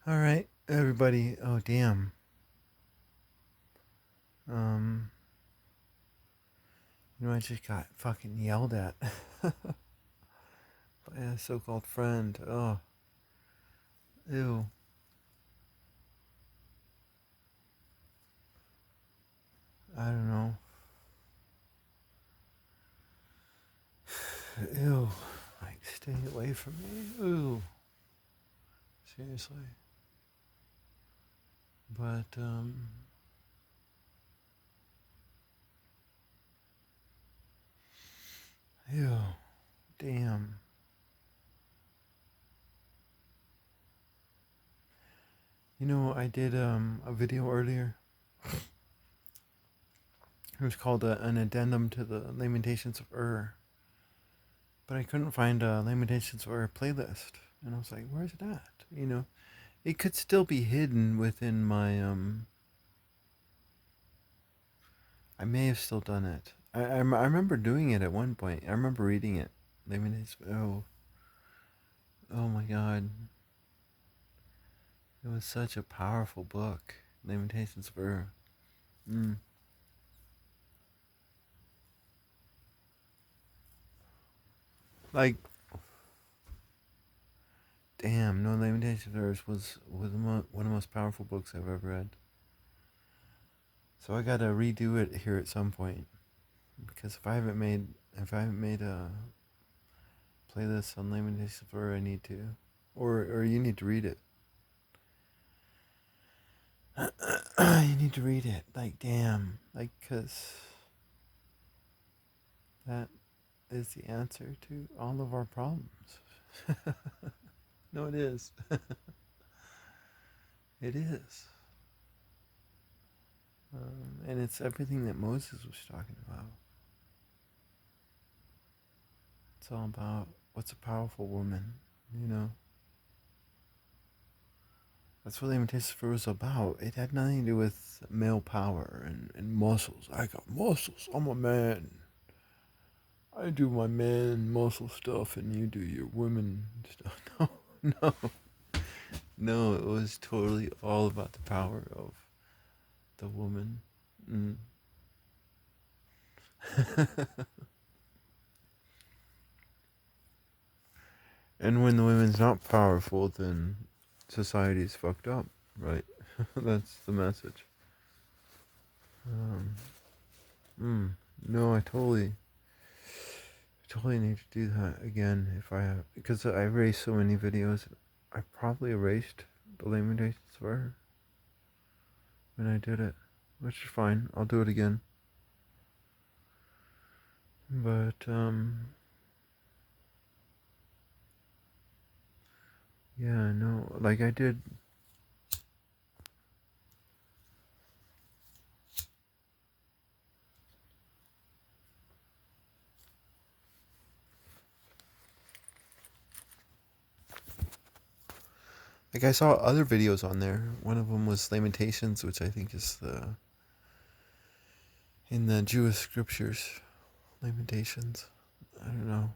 All right, everybody. Oh, damn. Um, I just got fucking yelled at by a so-called friend. Oh, ew. I don't know. Ew. Like, stay away from me. Ew. Seriously. But, ew. Damn. I did, a video earlier. It was called an addendum to the Lamentations of Ur. But I couldn't find a Lamentations of Ur playlist. And I was like, where's it at? It could still be hidden within my I may have still done it. I remember doing it at one point. I remember reading it. I mean, oh my god, it was such a powerful book. Lamentations of Ur. Mm. Like, damn, no, Lamentations of Ur one of the most powerful books I've ever read. So I gotta redo it here at some point because if I haven't made a playlist on Lamentations of Ur, I need to, or you need to read it. You need to read it. Like, damn. Like, because that is the answer to all of our problems. No, it is. It is. And it's everything that Moses was talking about. It's all about what's a powerful woman, you know? That's what the Lamentations was about. It had nothing to do with male power and muscles. I got muscles. I'm a man. I do my man muscle stuff and you do your women stuff. No, no. No, it was totally all about the power of the woman. Mm. And when the women's not powerful, then society's fucked up, right? That's the message. Um, no, I totally need to do that again if I have, because I erased so many videos. I probably erased the Lamentations for her when I did it, which is fine. I'll do it again. But yeah, no, like I did. Like I saw other videos on there. One of them was Lamentations, which I think is the in the Jewish scriptures. Lamentations. I don't know.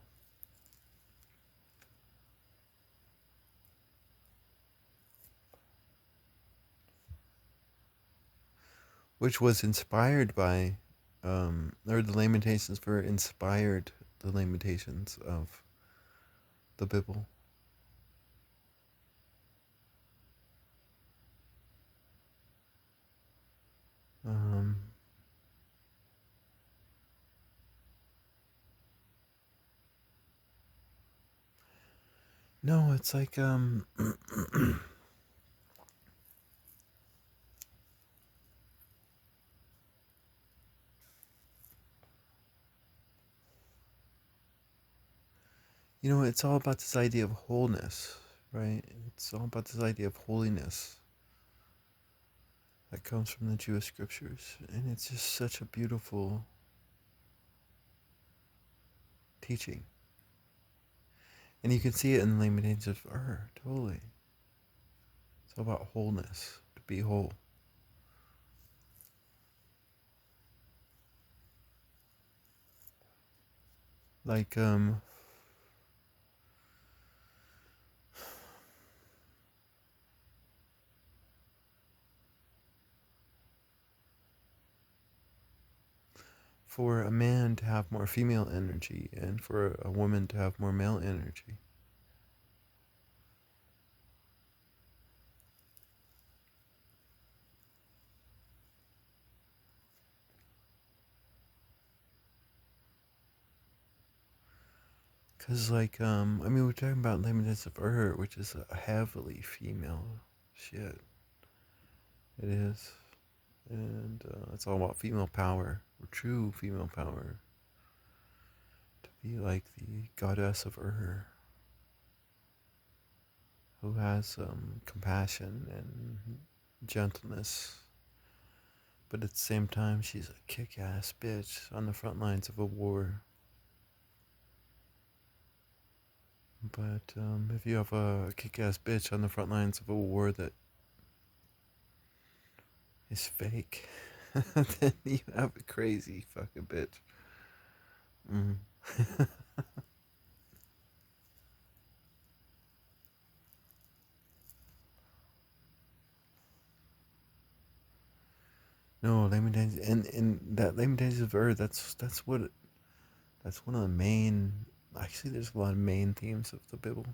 Which was inspired by, or the Lamentations were inspired the Lamentations of the Bible. Um, no, it's like it's all about this idea of wholeness, right? It's all about this idea of holiness that comes from the Jewish scriptures, and it's just such a beautiful teaching. And you can see it in the Lamentations of Ur, totally. It's all about wholeness, to be whole. Like, for a man to have more female energy and for a woman to have more male energy. Cause I mean, we're talking about Limitless of Ur, which is a heavily female shit. It is, and it's all about female power, or true female power, to be like the goddess of Ur, who has compassion and gentleness, but at the same time, she's a kick-ass bitch on the front lines of a war. But if you have a kick-ass bitch on the front lines of a war that is fake, then you have a crazy fucking bitch. Mm. No, Lamentations, and that Lamentations of Earth. That's one of the main. Actually, there's a lot of main themes of the Bible,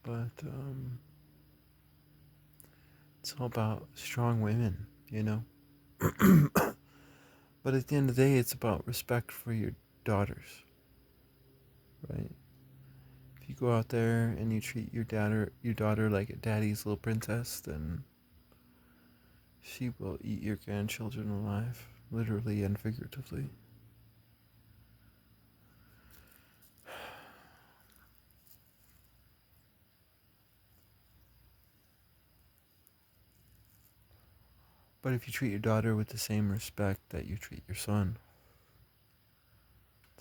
but it's all about strong women, you know. But at the end of the day, it's about respect for your daughters, right? If you go out there and you treat your daughter like a daddy's little princess, then she will eat your grandchildren alive, literally and figuratively. But if you treat your daughter with the same respect that you treat your son,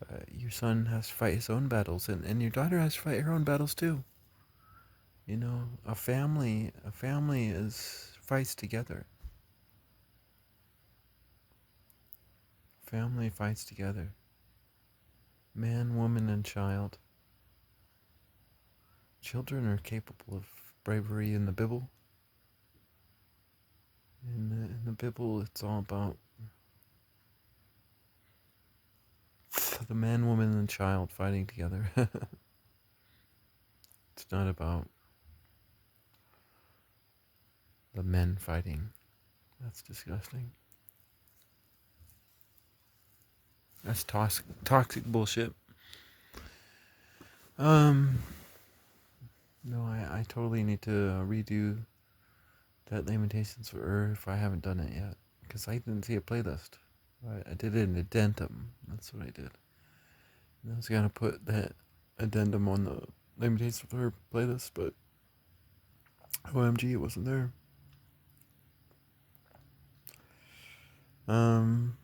that your son has to fight his own battles, and your daughter has to fight her own battles too. You know, a family is fights together. Family fights together. Man, woman, and child. Children are capable of bravery in the Bible. In the Bible, it's all about the man, woman, and child fighting together. It's not about the men fighting. That's disgusting. That's toxic bullshit. Um, no, I totally need to redo that Lamentations for Ur if I haven't done it yet. Because I didn't see a playlist. I did an addendum. That's what I did. And I was going to put that addendum on the Lamentations for Ur playlist, but OMG, it wasn't there. Um,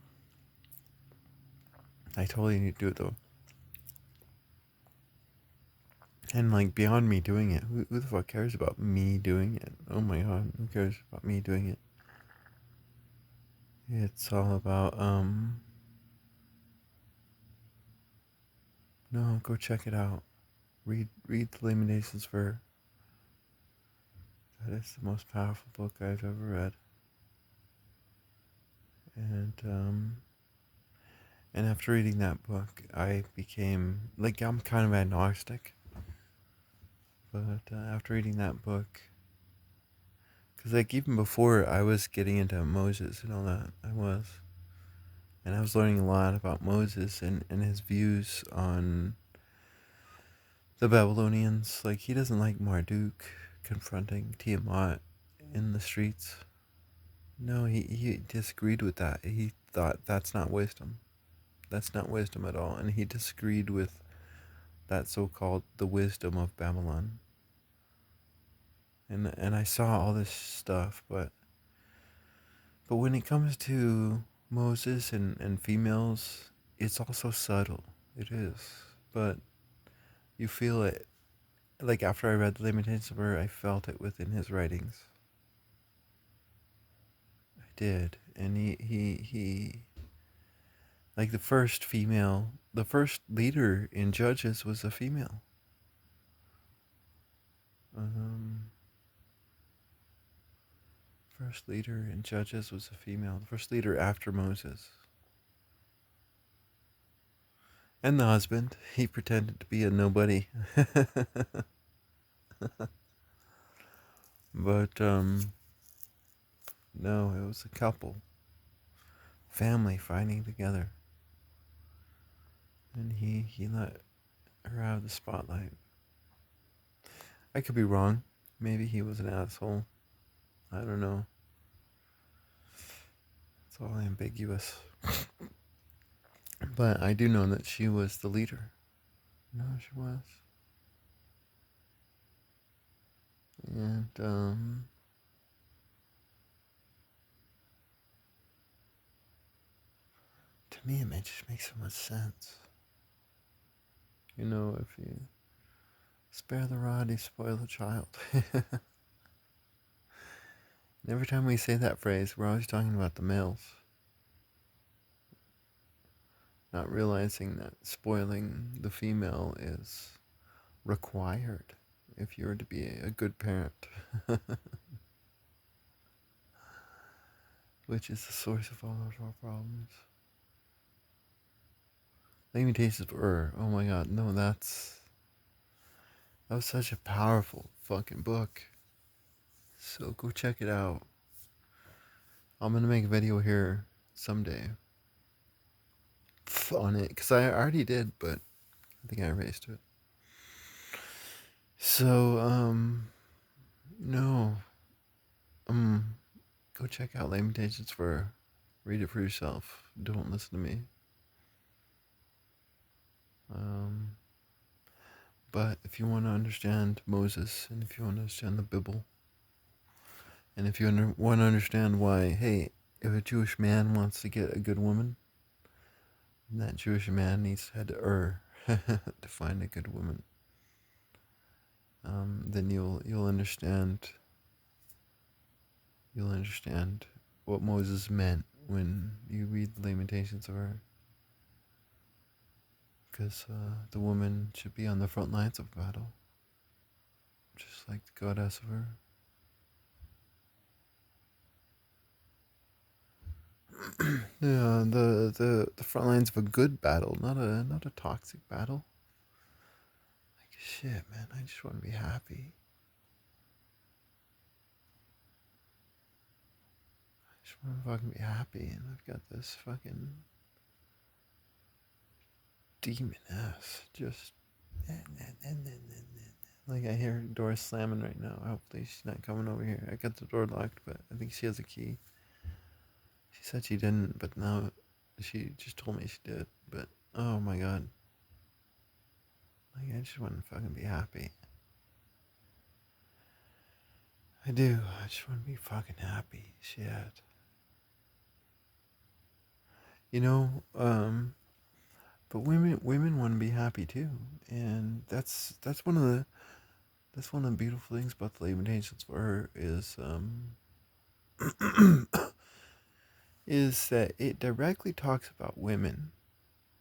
I totally need to do it though. And like beyond me doing it, who the fuck cares about me doing it? Oh my god, who cares about me doing it? It's all about no, go check it out. Read the Lamentations for. That is the most powerful book I've ever read. And and after reading that book, I became like I'm kind of agnostic. But after reading that book, because like even before I was getting into Moses and all that, and I was learning a lot about Moses and his views on the Babylonians. Like he doesn't like Marduk confronting Tiamat in the streets. No, he disagreed with that. He thought that's not wisdom. That's not wisdom at all. And he disagreed with that so-called the wisdom of Babylon. And I saw all this stuff, but when it comes to Moses and females, it's also subtle. It is. But you feel it. Like after I read The Lamentations of Ur, I felt it within his writings. I did. And he like the first leader in Judges was a female. Um, First leader in Judges was a female. The first leader after Moses. And the husband, he pretended to be a nobody. But no, it was a couple, family fighting together, and he let her have the spotlight. I could be wrong. Maybe he was an asshole. I don't know. It's all ambiguous. But I do know that she was the leader. No, she was. And to me, it just makes so much sense. You know, if you spare the rod, you spoil the child. Every time we say that phrase, we're always talking about the males, not realizing that spoiling the female is required if you're to be a good parent, which is the source of all of our problems. Lamentations of Ur. Oh my god, no, that was such a powerful fucking book. So go check it out. I'm gonna make a video here someday on it because I already did, but I think I erased it. So no, go check out Lamentations for. Read it for yourself. Don't listen to me. Um, but if you want to understand Moses, and if you want to understand the Bible, and if you want to understand why, hey, if a Jewish man wants to get a good woman, that Jewish man needs to head to Ur to find a good woman. Then you'll understand. You'll understand what Moses meant when you read the Lamentations of Ur. Because the woman should be on the front lines of battle, just like the goddess of Ur. Yeah, the front lines of a good battle, not a toxic battle. Like shit, man, I just want to be happy. I just want to fucking be happy, and I've got this fucking demoness just like I hear door slamming right now. Hopefully she's not coming over here. I got the door locked, but I think she has a key. She said she didn't, but now she just told me she did. But oh my god, like I just want to fucking be happy. I do. I just want to be fucking happy. Shit. You know, but women want to be happy too, and that's one of the beautiful things about the Lamentations for her is that it directly talks about women.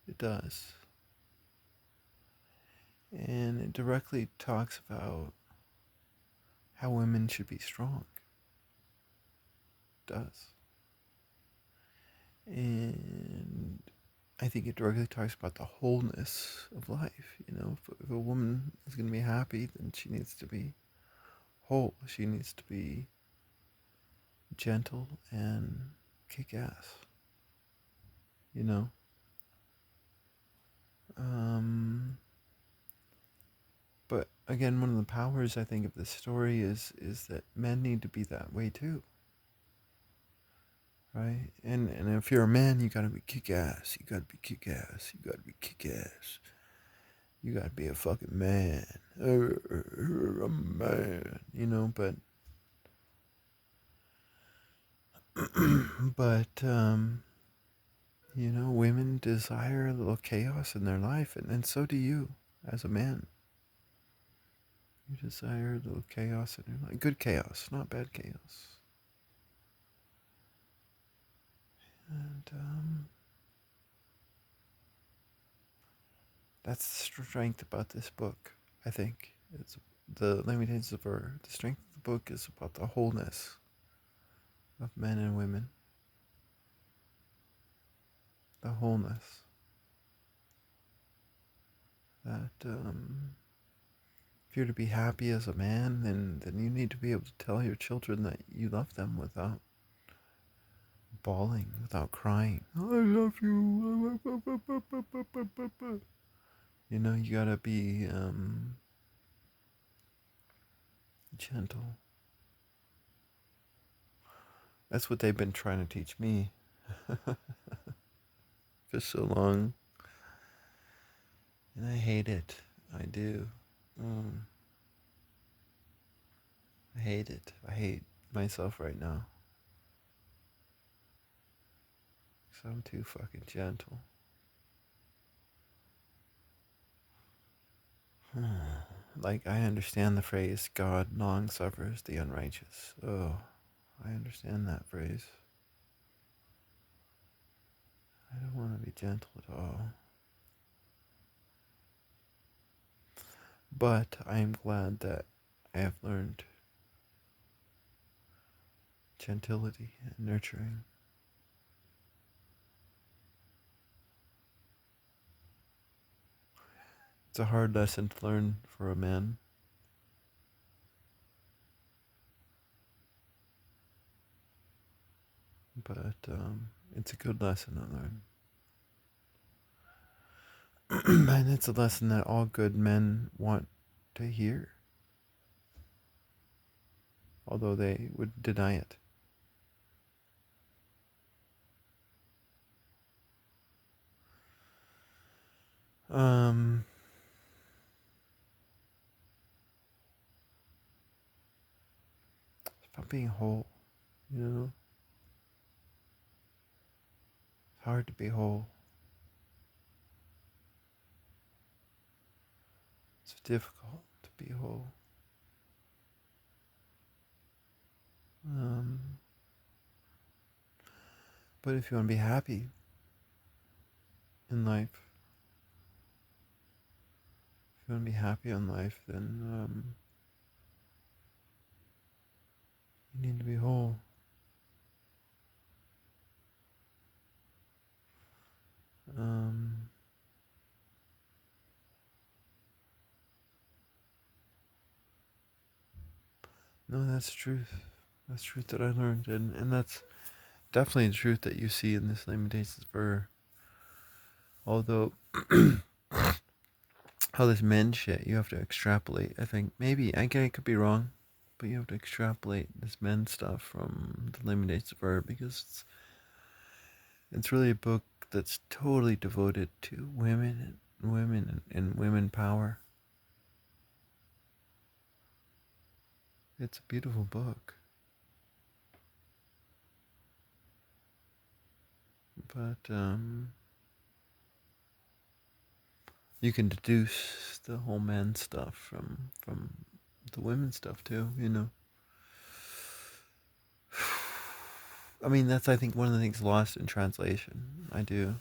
It does, and it directly talks about how women should be strong. It does, and I think it directly talks about the wholeness of life. You know, if a woman is going to be happy, then she needs to be whole. She needs to be gentle and kick ass. You know? Um, but again, one of the powers I think of this story is that men need to be that way too. Right? And if you're a man, you gotta be kick ass. You gotta be kick ass. You gotta be kick ass. You gotta be a fucking man. A man. You know, but you know, women desire a little chaos in their life, and so do you as a man. You desire a little chaos in your life. Good chaos, not bad chaos. And that's the strength about this book, I think. It's the limitations of her. The strength of the book is about the wholeness of men and women. The wholeness. that if you're to be happy as a man, then you need to be able to tell your children that you love them without bawling, without crying. I love you. You know, you gotta be gentle. That's what they've been trying to teach me for so long. And I hate it. I do. Um, I hate it. I hate myself right now. Because I'm too fucking gentle. Like, I understand the phrase, God long suffers the unrighteous. Oh, I understand that phrase. I don't want to be gentle at all. But I am glad that I have learned gentility and nurturing. It's a hard lesson to learn for a man. But it's a good lesson to learn. And it's a lesson that all good men want to hear, although they would deny it. Um, it's about being whole, you know? It's hard to be whole. It's difficult to be whole. Um, but if you want to be happy in life, if you want to be happy in life, then you need to be whole. Um, no, that's truth. That's truth that I learned, and that's definitely the truth that you see in this Lamentations for. Although how this men shit, you have to extrapolate. I think maybe I could be wrong, but you have to extrapolate this men stuff from the Lamentations of Ver because it's really a book that's totally devoted to women and women power. It's a beautiful book, but you can deduce the whole men stuff from the women stuff too. You know. I mean, that's, I think, one of the things lost in translation. I do.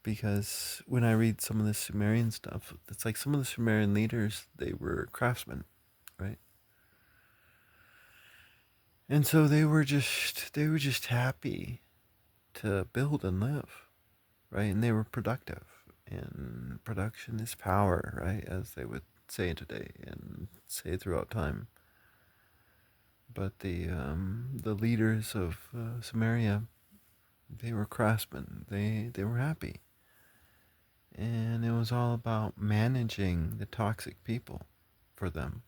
Because when I read some of the Sumerian stuff, it's like some of the Sumerian leaders, they were craftsmen, right? And so they were just happy to build and live, right? And they were productive. And production is power, right? As they would say today and say throughout time. But the leaders of Sumeria, they were craftsmen. They were happy, and it was all about managing the toxic people for them.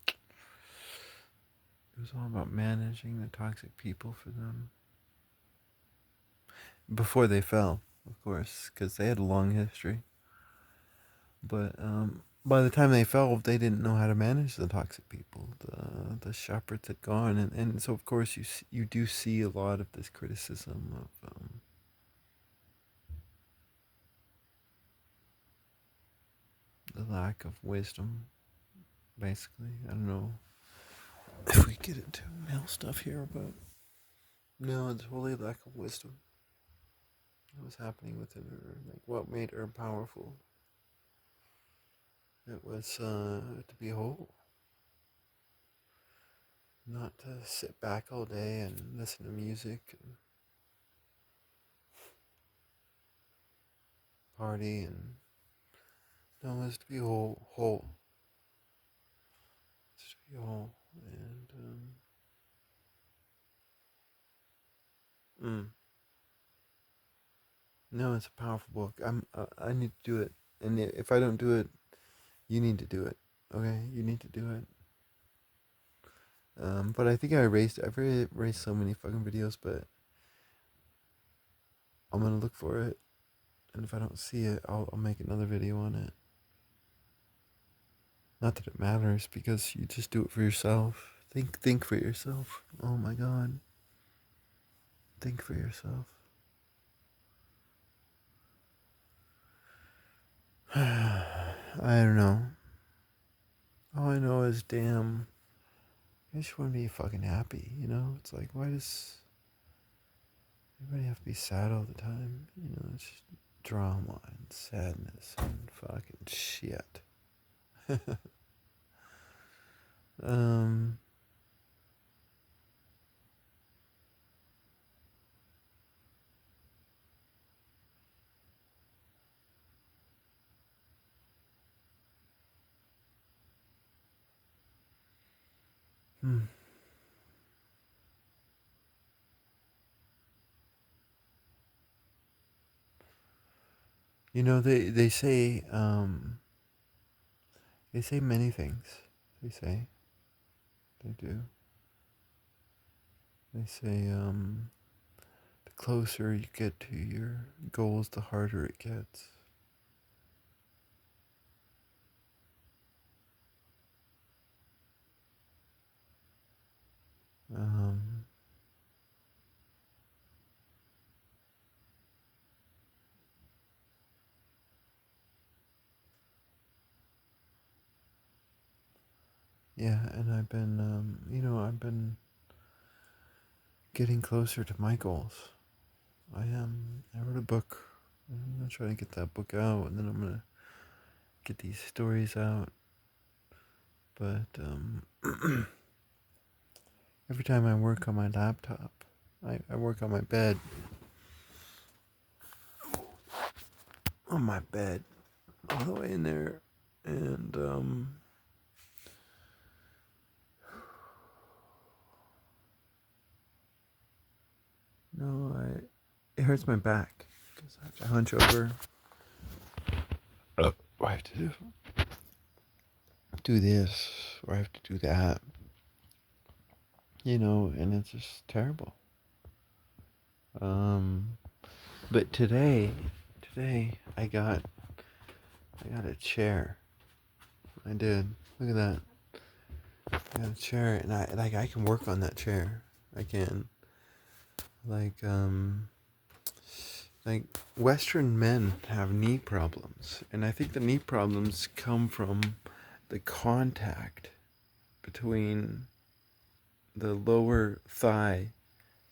It was all about managing the toxic people for them before they fell, of course, because they had a long history. But by the time they fell, they didn't know how to manage the toxic people. The shepherds had gone, and so of course you do see a lot of this criticism of the lack of wisdom. Basically, I don't know if we get into male stuff here, but no, it's really lack of wisdom. What was happening within her? Like what made her powerful? It was to be whole, not to sit back all day and listen to music and party, and no, it's to be whole. It's to be whole, and no, it's a powerful book. I need to do it, and if I don't do it, you need to do it. Okay, you need to do it. But I think I've erased so many fucking videos, but I'm gonna look for it, and if I don't see it, I'll make another video on it. Not that it matters, because you just do it for yourself. Think for yourself. Oh my god. Think for yourself. I don't know. All I know is, damn, I just want to be fucking happy, you know? It's like, why does everybody have to be sad all the time? You know, it's just drama and sadness and fucking shit. um, hmm. You know, they say many things. They say, they do. They say, the closer you get to your goals, the harder it gets. Um, yeah, and I've been getting closer to my goals. I wrote a book. I'm gonna try to get that book out, and then I'm gonna get these stories out. But every time I work on my laptop, I work on my bed. On my bed, all the way in there, and no, it hurts my back because I have to hunch over. I have to do this, or I have to do that. You know, and it's just terrible. Um, but today I got a chair. I did. Look at that. I got a chair, and I can work on that chair. I can. Like like Western men have knee problems, and I think the knee problems come from the contact between the lower thigh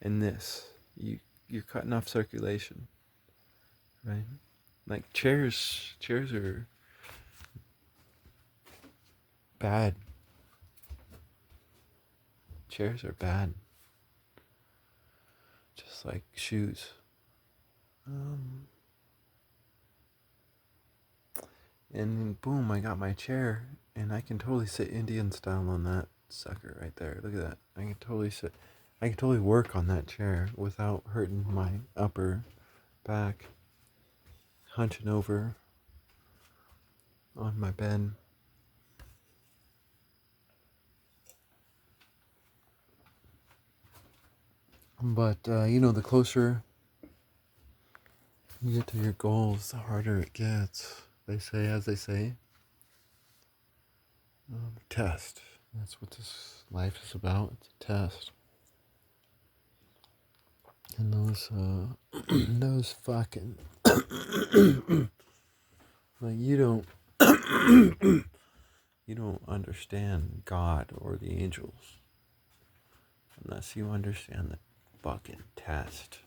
and this. You're cutting off circulation, right? Like chairs are bad. Chairs are bad. Just like shoes. Um, and boom, I got my chair, and I can totally sit Indian style on that sucker right there. Look at that. I can totally sit. I can totally work on that chair without hurting my upper back, hunching over on my bed. But the closer you get to your goals, the harder it gets. They say, as they say, test. That's what this life is about. It's a test. And those, those fucking, like you don't understand God or the angels unless you understand the fucking test.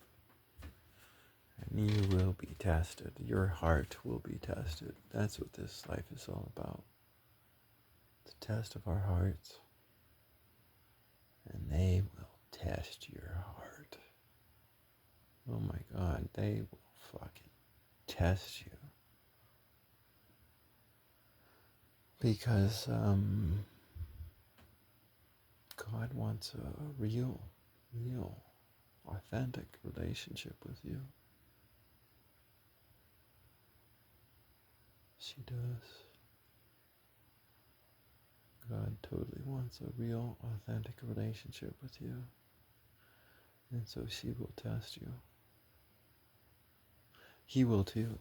And you will be tested. Your heart will be tested. That's what this life is all about. The test of our hearts. And they will test your heart. Oh my God, they will fucking test you. Because God wants a real, authentic relationship with you. She does. God totally wants a real, authentic relationship with you. And so she will test you. He will too.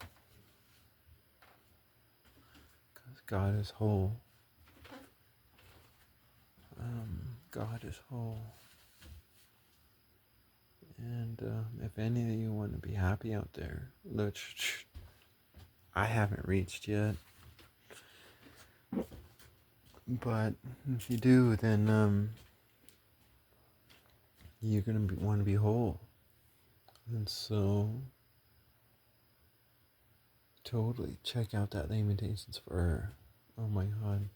Because God is whole. God is whole. And if any of you want to be happy out there, which I haven't reached yet, but if you do, then you're going to want to be whole. And so, totally check out that Lamentations for her. Oh my God.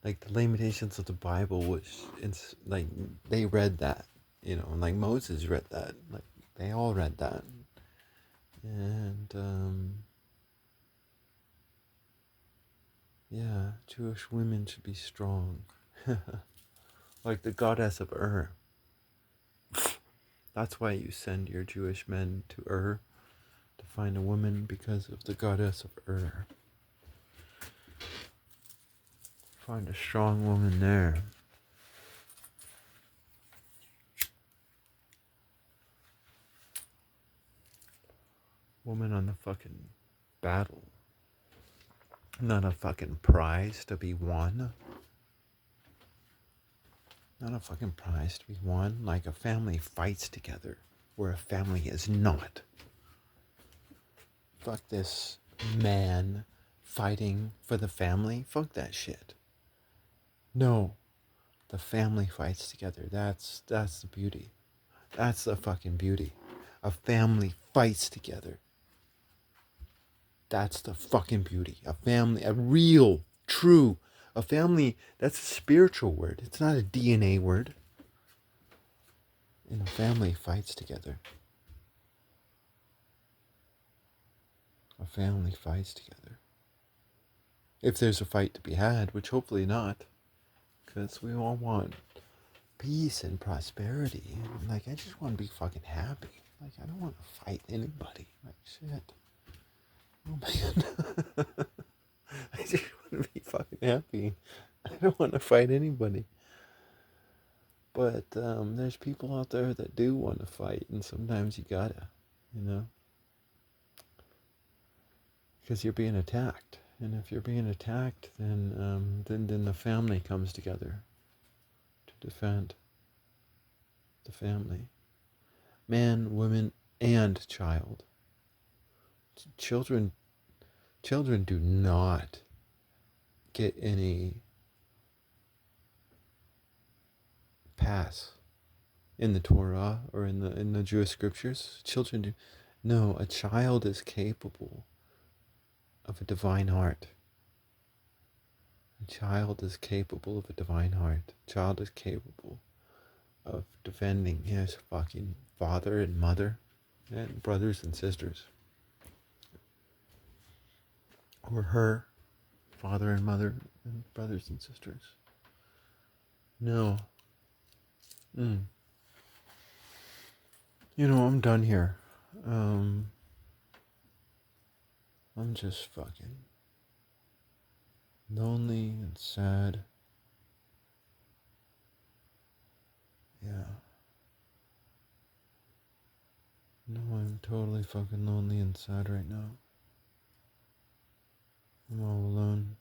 Like the Lamentations of the Bible, which it's like they read that, like Moses read that, like they all read that. And yeah, Jewish women should be strong. Like the goddess of Ur. That's why you send your Jewish men to Ur, to find a woman, because of the goddess of Ur. Find a strong woman there. Woman on the fucking battle. Not a fucking prize to be won. Not a fucking prize to be won. Like a family fights together, where a family is not. Fuck this man fighting for the family. Fuck that shit. No. The family fights together. That's the beauty. That's the fucking beauty. A family fights together. That's the fucking beauty. A family, a real, true, a family, that's a spiritual word. It's not a DNA word. And a family fights together. A family fights together. If there's a fight to be had, which hopefully not, because we all want peace and prosperity. Like, I just want to be fucking happy. Like, I don't want to fight anybody. Like, shit. Oh my God. I just want to be fucking happy. I don't want to fight anybody. But there's people out there that do want to fight, and sometimes you gotta, because you're being attacked. And if you're being attacked, then the family comes together to defend the family. Man, woman, and child. Children do not get any pass in the Torah or in the Jewish scriptures. Children do. No, a child is capable of a divine heart. A child is capable of a divine heart. A child is capable of defending his fucking father and mother and brothers and sisters. Or her father and mother and brothers and sisters. No. I'm done here. I'm just fucking lonely and sad. Yeah. No, I'm totally fucking lonely and sad right now. I'm all alone.